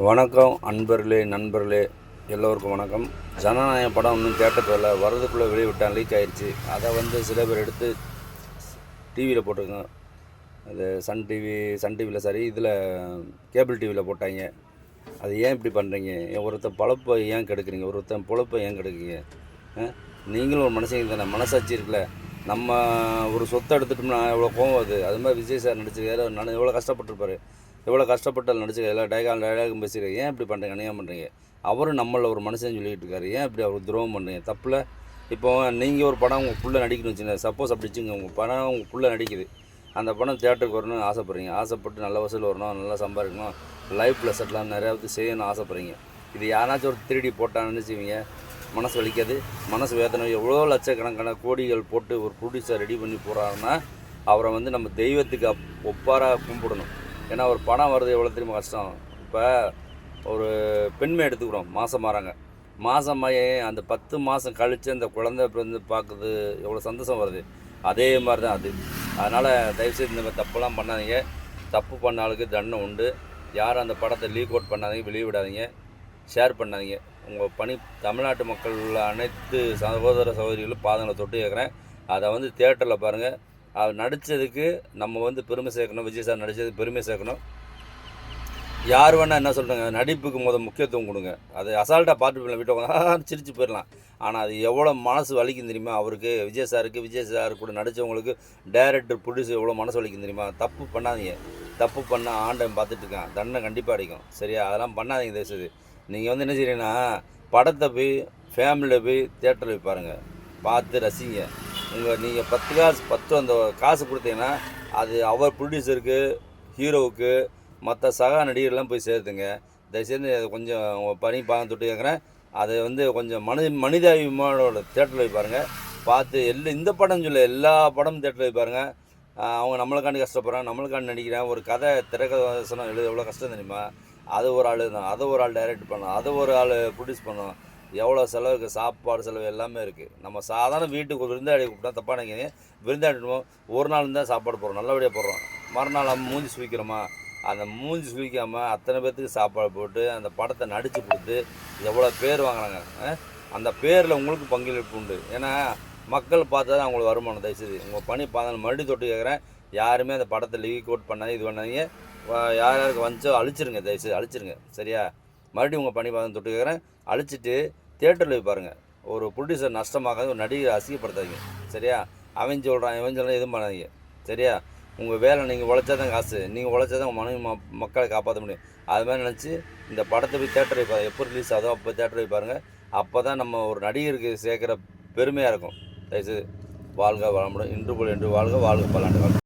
வணக்கம் அன்பர்களே நண்பர்களே எல்லோருக்கும் வணக்கம். ஜனநாயக படம் இன்னும் தேட்டரில் வரதுக்குள்ளே வெளியிட்டான், லீக் ஆயிடுச்சு. அதை சில பேர் எடுத்து டிவியில் போட்டிருக்கோம். அது சன் டிவியில் சரி, இதில் கேபிள் டிவியில் போட்டாங்க. அது ஏன் இப்படி பண்ணுறீங்க? ஒருத்தன் பழப்பை ஏன் கெடுக்குறீங்க? ஒருத்தன் பொழப்பை ஏன் கெடுக்குறீங்க? நீங்களும் ஒரு மனுஷங்க தானே, மனசாட்சி இருக்குல்ல. நம்ம ஒரு சொத்தை எடுத்துட்டோம்னா எவ்வளோ கோவம் வருது. அது மாதிரி விஜய் சார் நடிச்சிருக்காரு, எவ்வளோ கஷ்டப்பட்டுருப்பார். எவ்வளோ கஷ்டப்பட்டால் நடிச்சிருக்காரு, எல்லா டைலாகும் பேசியிருக்காரு. ஏன் இப்படி பண்ணுறீங்க? அநியாயம் பண்ணுறீங்க. அவரும் நம்மள ஒரு மனுஷன் சொல்லிகிட்டு இருக்காரு. ஏன் இப்படி அவர் துரோகம் பண்ணுறீங்க? தப்பில். இப்போ நீங்கள் ஒரு படம் உங்கள் புள்ள நடிக்கணும்னு வச்சுங்க, சப்போஸ் அப்படி வச்சுங்க, உங்கள் படம் உங்கள் புள்ள நடிக்குது, அந்த படம் தேட்டருக்கு வரணும்னு ஆசைப்பட்றீங்க. ஆசைப்பட்டு நல்ல வசூல் வரணும், நல்லா சம்பாதிக்கணும், லைஃப்பில் செட்டிலாம் நிறையாவது செய்யணும்னு ஆசைப்பட்றீங்க. இது யாராச்சும் ஒரு திருடி போட்டான்னு நினச்சிவிங்க, மனசு வலிக்காது? மனசு வேதனை. எவ்வளோ லட்சக்கணக்கான கோடிகள் போட்டு ஒரு ப்ரொடியூசர் ரெடி பண்ணி போகிறாருன்னா அவரை நம்ம தெய்வத்துக்கு ஒப்பாராக கும்பிடணும். ஏன்னா ஒரு படம் வருது எவ்வளோ தெரியுமா கஷ்டம். இப்போ ஒரு பெண்மை எடுத்துக்கிறோம், மாதம் மாறாங்க. மாதமாயே அந்த 10 மாதம் கழித்து அந்த குழந்தை பார்க்குறது எவ்வளோ சந்தோஷம் வருது. அதே மாதிரி தான் அது. அதனால் தயவுசெய்து இந்த மாதிரி தப்புலாம் பண்ணாதீங்க. தப்பு பண்ண ஆளுக்கு தண்டனை உண்டு. யாரும் அந்த படத்தை லீக் அவுட் பண்ணாதீங்க, வெளியே விடாதீங்க, ஷேர் பண்ணாதீங்க. உங்கள் பணி தமிழ்நாட்டு மக்கள் உள்ள அனைத்து சகோதர சகோதரிகளும் பாதங்களை தொட்டு கேட்குறேன். அதை தியேட்டரில் பாருங்கள். அவர் நடித்ததுக்கு நம்ம பெருமை சேர்க்கணும். விஜய் சார் நடித்ததுக்கு பெருமை சேர்க்கணும். யார் வேணால் என்ன சொல்கிறாங்க, நடிப்புக்கு முக்கியத்துவம் கொடுங்க. அது அசால்ட்டாக பார்த்து வீட்டை சிரித்து போயிடலாம். ஆனால் அது எவ்வளோ மனசு வலிக்கும் தெரியுமா அவருக்கு, விஜய் சார் கூட நடித்தவங்களுக்கு, டைரக்டர் ப்ரொடியூசர் எவ்வளோ மனசு வலிக்கும் தெரியுமா. தப்பு பண்ணாதீங்க. தப்பு பண்ண ஆண்டன் பார்த்துட்டு இருக்கான், தண்டனை கண்டிப்பாக அடிக்கும். சரியா? அதெல்லாம் பண்ணாதீங்க தயவுசெய்து. நீங்கள் என்ன செய்றீங்கன்னா, படத்தை போய் ஃபேமிலியில் போய் தேட்டரில் போய் பாருங்கள், பார்த்து ரசிங்க. நீங்கள் 10 அந்த காசு கொடுத்தீங்கன்னா அது அவர் ப்ரொடியூசருக்கு, ஹீரோவுக்கு, மற்ற சக நடிகர்லாம் போய் சேர்த்துங்க. தயவுசெய்து அதை கொஞ்சம் பணி பாகம் தொட்டு கேட்குறேன். அதை கொஞ்சம் மனிதாபிமானோட தேட்டரில் போய் பாருங்கள். பார்த்து இந்த படம் சொல்ல எல்லா படமும் தேட்டரில் போய் பாருங்கள். அவங்க நம்மளுக்காண்டி கஷ்டப்படுறாங்க, நம்மளுக்காண்டி நடிக்கிறாங்க. ஒரு கதை திரைக்கதை எழுத எவ்வளோ கஷ்டம் தெரியுமா. அது ஒரு ஆள் தான், அதை ஒரு ஆள் டைரக்ட் பண்ணணும், அதை ஒரு ஆள் ப்ரொடியூஸ் பண்ணணும். எவ்வளோ செலவுக்கு, சாப்பாடு செலவு எல்லாமே இருக்குது. நம்ம சாதாரண வீட்டுக்கு ஒரு விருந்தாடி கூப்பிட்டா தப்பாக நினைக்கிறீங்க. விருந்தாடிடுவோம், ஒரு நாள் தான் சாப்பாடு போடுறோம், நல்லபடியாக போடுறோம். மறுநாள் நம்ம மூஞ்சி சுவிக்கிறோமா? அந்த மூஞ்சி சுவிக்காமல் அத்தனை பேர்த்துக்கு சாப்பாடு போட்டு அந்த படத்தை நடித்து கொடுத்து எவ்வளோ பேர் வாங்குறாங்க. அந்த பேரில் உங்களுக்கு பங்களிப்பு உண்டு. ஏன்னா மக்கள் பார்த்தா தான் அவங்களுக்கு வருமானம். தயவுசெய்து உங்கள் பணி மறுபடியும் தொட்டு கேட்குறேன். யாருமே அந்த படத்தை லீக் அவுட் பண்ணாதீங்க, இது பண்ணாதீங்க. யார் யாருக்கு வந்துச்சோ அழிச்சிருங்க, தயவுசெய்து அழிச்சிருங்க. சரியா? மறுபடியும் உங்கள் பணி தொட்டு கேட்குறேன். அழிச்சிட்டு தேட்டரில் போய் பாருங்கள். ஒரு ப்ரொடியூசர் நஷ்டமாகாது, ஒரு நடிகரை அசிங்கப்படுத்தாதீங்க. சரியா? அவன் சொல்கிறான் எதுவும் பண்ணாதீங்க. சரியா? உங்கள் வேலை, நீங்கள் உழைச்சா தான் காசு, நீங்கள் உழைச்சா தான் உங்கள் மனைவி மக்களை காப்பாற்ற முடியும். அது மாதிரி நினச்சி இந்த படத்தை போய் தேட்டரை பாருங்கள். எப்போ ரிலீஸ் ஆகுதோ அப்போ தேட்டரை போய் பாருங்கள். அப்போ தான் நம்ம ஒரு நடிகருக்கு சேர்க்குற பெருமையாக இருக்கும். தயவுசெய்து வாழ்க வளமுடன். இன்று போல் என்று வாழ்க, வாழ்க பல்லாண்டு காலம்.